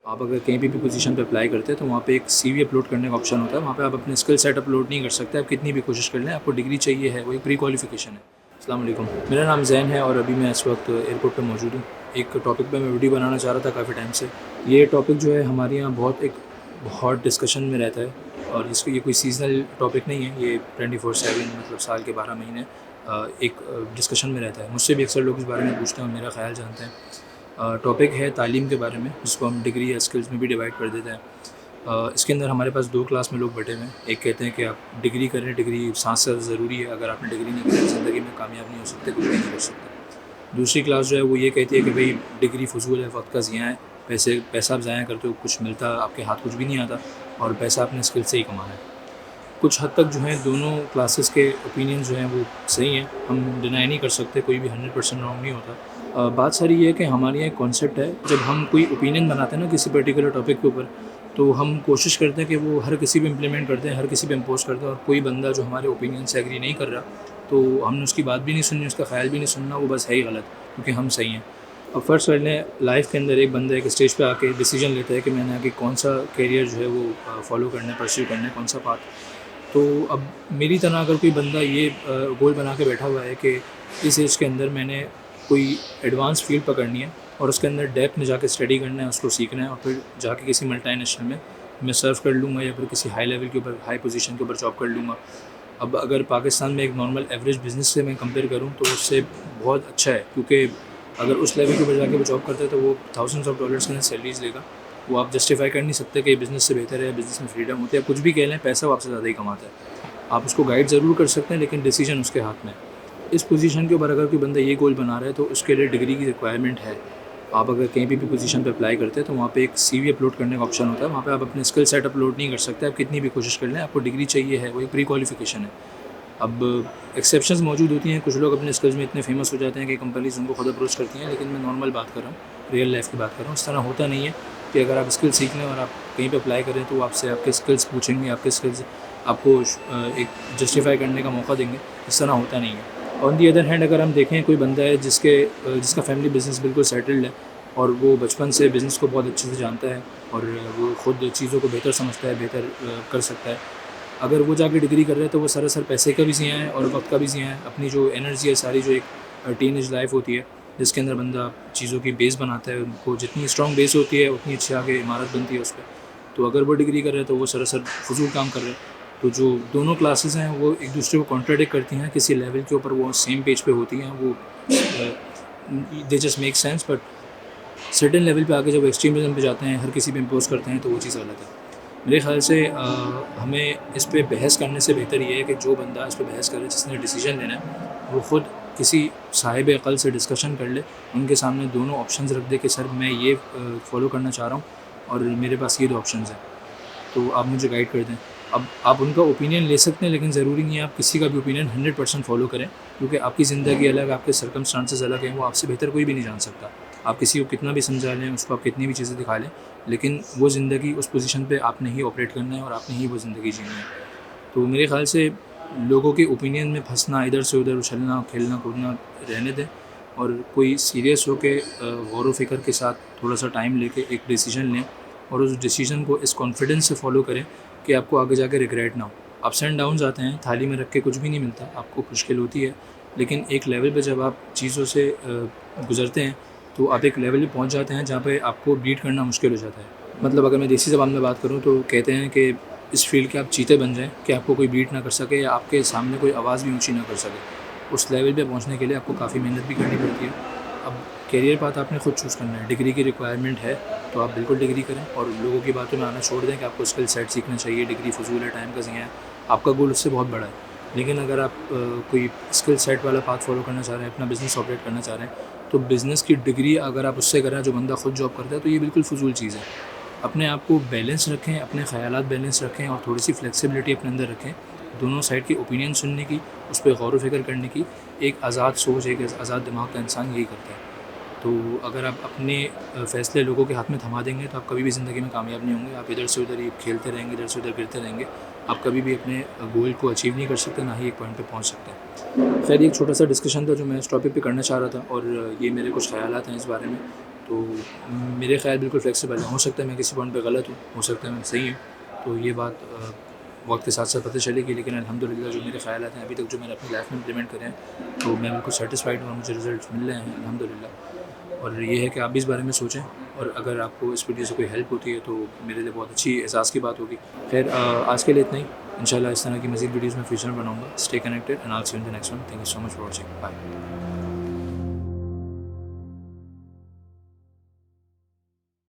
آپ اگر کہیں بھی پوزیشن پہ اپلائی کرتے ہیں تو وہاں پہ ایک سی وی اپلوڈ کرنے کا آپشن ہوتا ہے. وہاں پہ آپ اپنے اسکل سیٹ اپلوڈ نہیں کر سکتے. آپ کتنی بھی کوشش کر لیں, آپ کو ڈگری چاہیے ہے, وہ ایک پری کوالیفیکیشن ہے. السلام علیکم, میرا نام زین ہے اور ابھی میں اس وقت ایئرپورٹ پہ موجود ہوں. ایک ٹاپک پہ میں ویڈیو بنانا چاہ رہا تھا کافی ٹائم سے. یہ ٹاپک جو ہے ہمارے یہاں بہت ایک ہاٹ ڈسکشن میں رہتا ہے, اور اس کو یہ کوئی سیزنل ٹاپک نہیں ہے, یہ 24/7 مطلب سال کے 12 مہینے ایک ڈسکشن میں رہتا ہے. مجھ سے بھی اکثر لوگ اس بارے میں پوچھتے ہیں اور میرا خیال جانتے ہیں. ٹاپک ہے تعلیم کے بارے میں, جس کو ہم ڈگری یا اسکلز میں بھی ڈیوائڈ کر دیتے ہیں. اس کے اندر ہمارے پاس 2 کلاس میں لوگ بیٹھے ہوئے ہیں. ایک کہتے ہیں کہ آپ ڈگری کریں, ڈگری ساتھ ساتھ ضروری ہے, اگر آپ نے ڈگری نہیں کی زندگی میں کامیاب نہیں ہو سکتے, کچھ بھی نہیں کر سکتے. دوسری کلاس جو ہے وہ یہ کہتی ہے کہ بھئی ڈگری فضول ہے, وقت کا ضیاع ہے, پیسہ آپ ضائع کرتے ہو, کچھ ملتا آپ کے ہاتھ کچھ بھی نہیں آتا, اور پیسہ اپنے اسکل سے ہی کمانا ہے. کچھ حد تک جو ہیں دونوں کلاسز کے اوپینینز جو ہیں وہ صحیح ہیں, ہم ڈینائی نہیں کر سکتے, کوئی بھی 100% رانگ نہیں ہوتا. بات ساری یہ ہے کہ ہمارے یہاں ایک کانسیپٹ ہے, جب ہم کوئی اوپینین بناتے ہیں نا کسی پرٹیکولر ٹاپک کے اوپر, تو ہم کوشش کرتے ہیں کہ وہ ہر کسی پہ امپلیمنٹ کرتے ہیں, ہر کسی پہ امپوز کرتے ہیں, اور کوئی بندہ جو ہمارے اوپینین سے ایگری نہیں کر رہا تو ہم نے اس کی بات بھی نہیں سننی, اس کا خیال بھی نہیں سننا, وہ بس ہے ہی غلط کیونکہ ہم صحیح ہیں. اب فرض کر لیں لائف کے اندر ایک بندہ ایک اسٹیج پہ آ کے ڈیسیجن لیتا ہے کہ میں نے آگے کون سا کیریئر جو ہے وہ فالو کرنا ہے, پرسیو کرنا ہے, کون سا پاتھ. تو اب میری طرح اگر کوئی بندہ یہ گول بنا کے بیٹھا ہوا ہے کہ اس ایج کے اندر میں نے کوئی ایڈوانس فیلڈ پکڑنی ہے اور اس کے اندر ڈیپتھ میں جا کے اسٹڈی کرنا ہے, اس کو سیکھنا ہے, اور پھر جا کے کسی ملٹی نیشنل میں سرو کر لوں گا, یا پھر کسی ہائی لیول کے اوپر, ہائی پوزیشن کے اوپر جاب کر لوں گا. اب اگر پاکستان میں ایک نارمل ایوریج بزنس سے میں کمپیئر کروں تو اس سے بہت اچھا ہے, کیونکہ اگر اس لیول کے اوپر جا کے وہ جاب کرتا ہے تو وہ $1000s کے سیلریز لے گا. وہ آپ جسٹیفائی کر نہیں سکتے کہ بزنس سے بہتر ہے, بزنس میں فریڈم ہوتی ہے, کچھ بھی کہہ لیں, پیسہ وہ آپ سے زیادہ ہی کماتا ہے. آپ اس کو گائیڈ ضرور کر سکتے ہیں, لیکن ڈیسیجن اس کے ہاتھ میں ہے. اس پوزیشن کے اوپر اگر کوئی بندہ یہ گول بنا رہا ہے تو اس کے لیے ڈگری کی ریکوائرمنٹ ہے. آپ اگر کہیں بھی پوزیشن پہ اپلائی کرتے ہیں تو وہاں پہ ایک سی وی اپلوڈ کرنے کا آپشن ہوتا ہے. وہاں پہ آپ اپنے اسکل سیٹ اپلوڈ نہیں کر سکتے, آپ کتنی بھی کوشش کر لیں, آپ کو ڈگری چاہیے ہے, وہ ایک پری کوالیفیکیشن ہے. اب ایکسیپشنز موجود ہوتی ہیں, کچھ لوگ اپنے اسکلز میں اتنے فیمس ہو جاتے ہیں کہ کمپنیز ان کو خود اپروچ کرتی ہیں, لیکن میں نارمل بات کر رہا ہوں, ریئل لائف کی بات کر رہا ہوں. اس طرح ہوتا نہیں ہے کہ اگر آپ اسکل سیکھ لیں اور آپ کہیں پہ اپلائی کریں تو آپ سے آپ کے اسکلس پوچھیں گے, آپ کے اسکلز آپ کو ایک جسٹیفائی کرنے کا موقع دیں گے. اس طرح ہوتا نہیں ہے. آن دی ادر ہینڈ اگر ہم دیکھیں کوئی بندہ ہے جس کا فیملی بزنس بالکل سیٹلڈ ہے, اور وہ بچپن سے بزنس کو بہت اچھے سے جانتا ہے, اور وہ خود چیزوں کو بہتر سمجھتا ہے, بہتر کر سکتا ہے. اگر وہ جا کے ڈگری کر رہے ہیں تو وہ سراسر پیسے کا بھی ضیاع ہے اور وقت کا بھی ضیاع ہے. اپنی جو انرجی ہے ساری, جو ایک ٹین ایج لائف ہوتی ہے جس کے اندر بندہ چیزوں کی بیس بناتا ہے, ان کو جتنی اسٹرانگ بیس ہوتی ہے اتنی اچھی آگے عمارت بنتی ہے اس پہ. تو اگر وہ ڈگری کر رہے ہیں تو وہ سراسر فضول کام کر رہے ہیں. تو جو دونوں کلاسز ہیں وہ ایک دوسرے کو کانٹراڈکٹ کرتی ہیں, کسی لیول کے اوپر وہ سیم پیج پہ ہوتی ہیں, وہ they just make sense, but certain level پہ آگے جب ایکسٹریمزم پہ جاتے ہیں, ہر کسی پہ امپوز کرتے ہیں, تو وہ چیز غلط ہے. میرے خیال سے ہمیں اس پہ بحث کرنے سے بہتر یہ ہے کہ جو بندہ اس پہ بحث کرے, جس نے ڈیسیجن لینا ہے, وہ خود کسی صاحب عقل سے ڈسکشن کر لے, ان کے سامنے دونوں آپشنز رکھ دے کہ سر میں یہ فالو کرنا چاہ رہا ہوں اور میرے پاس یہ 2 آپشنز ہیں, تو آپ مجھے گائیڈ کر دیں. اب آپ ان کا اوپینین لے سکتے ہیں, لیکن ضروری نہیں ہے آپ کسی کا بھی اوپینین 100% فالو کریں, کیونکہ آپ کی زندگی الگ, آپ کے سرکمسٹانسز الگ ہیں, وہ آپ سے بہتر کوئی بھی نہیں جان سکتا. آپ کسی کو کتنا بھی سمجھا لیں, اس کو آپ کتنی بھی چیزیں دکھا لیں, لیکن وہ زندگی اس پوزیشن پہ آپ نے ہی آپریٹ کرنا ہے اور آپ نے ہی وہ زندگی جینی ہے. تو میرے خیال سے لوگوں کے اوپینین میں پھنسنا, ادھر سے ادھر اچھلنا, کھیلنا کودنا رہنے دیں, اور کوئی سیریس ہو کے غور و فکر کے ساتھ تھوڑا سا ٹائم لے کے ایک ڈیسیجن لیں, اور اس ڈیسیجن کو اس کانفیڈنس سے فالو کریں کہ آپ کو آگے جا کے ریگریٹ نہ ہو. اپس اینڈ ڈاؤنز آتے ہیں, تھالی میں رکھ کے کچھ بھی نہیں ملتا, آپ کو مشکل ہوتی ہے, لیکن ایک لیول پہ جب آپ چیزوں سے گزرتے ہیں تو آپ ایک لیول پہ پہنچ جاتے ہیں جہاں پہ آپ کو بیٹ کرنا مشکل ہو جاتا ہے. مطلب اگر میں دیسی زبان میں بات کروں تو کہتے ہیں کہ اس فیلڈ کے آپ چیتے بن جائیں کہ آپ کو کوئی بیٹ نہ کر سکے, یا آپ کے سامنے کوئی آواز بھی اونچی نہ کر سکے. اس لیول پہ پہنچنے کے لیے آپ کو کافی محنت بھی کرنی پڑتی ہے. اب کیریئر پاتھ آپ نے خود چوز کرنا ہے, ڈگری کی ریکوائرمنٹ ہے تو آپ بالکل ڈگری کریں, اور لوگوں کی باتوں میں آنا چھوڑ دیں کہ آپ کو اسکل سیٹ سیکھنا چاہیے, ڈگری فضول ہے, ٹائم کا ضیاع ہے. آپ کا گول اس سے بہت بڑا ہے. لیکن اگر آپ کوئی اسکل سیٹ والا پاتھ فالو کرنا چاہ رہے ہیں, اپنا بزنس آپریٹ کرنا چاہ رہے ہیں, تو بزنس کی ڈگری اگر آپ اس سے کریں جو بندہ خود جاب کرتا ہے, تو یہ بالکل فضول چیز ہے. اپنے آپ کو بیلنس رکھیں, اپنے خیالات بیلنس رکھیں, اور تھوڑی سی فلیکسیبلٹی اپنے اندر رکھیں, دونوں سائڈ کی اوپینین سننے کی, اس پہ غور و فکر کرنے کی. ایک آزاد سوچ, ایک آزاد دماغ کا انسان یہی کرتا ہے. تو اگر آپ اپنے فیصلے لوگوں کے ہاتھ میں تھما دیں گے تو آپ کبھی بھی زندگی میں کامیاب نہیں ہوں گے. آپ ادھر سے ادھر ہی کھیلتے رہیں گے, ادھر سے ادھر گرتے رہیں گے, آپ کبھی بھی اپنے گول کو اچیو نہیں کر سکتے, نہ ہی ایک پوائنٹ پہ پہنچ سکتے ہیں. خیر, ایک چھوٹا سا ڈسکشن تھا جو میں اس ٹاپک پہ کرنا چاہ رہا تھا, اور یہ میرے کچھ خیالات ہیں اس بارے میں. تو میرے خیال بالکل فلیکسیبل ہے. ہو سکتا ہے میں کسی پوائنٹ پہ غلط ہوں, ہو سکتا ہے میں صحیح ہوں, تو یہ بات وقت کے ساتھ ساتھ پتہ چلے گی. لیکن الحمدللہ جو میرے خیالات ہیں ابھی تک جو میں نے اپنی لائف میں امپلیمنٹ کرے ہیں تو میں بالکل سیٹسفائڈ ہوں اور مجھے رزلٹس مل رہے ہیں الحمدللہ. اور یہ ہے کہ آپ بھی اس بارے میں سوچیں, اور اگر آپ کو اس ویڈیو سے کوئی ہیلپ ہوتی ہے تو میرے لیے بہت اچھی احساس کی بات ہوگی. خیر آج کے لیے اتنا ہی. انشاءاللہ اس طرح کی مزید ویڈیوز میں فیوچر میں بناؤں گا. Stay connected and all see you in the next one. Thank you so much for watching. Bye.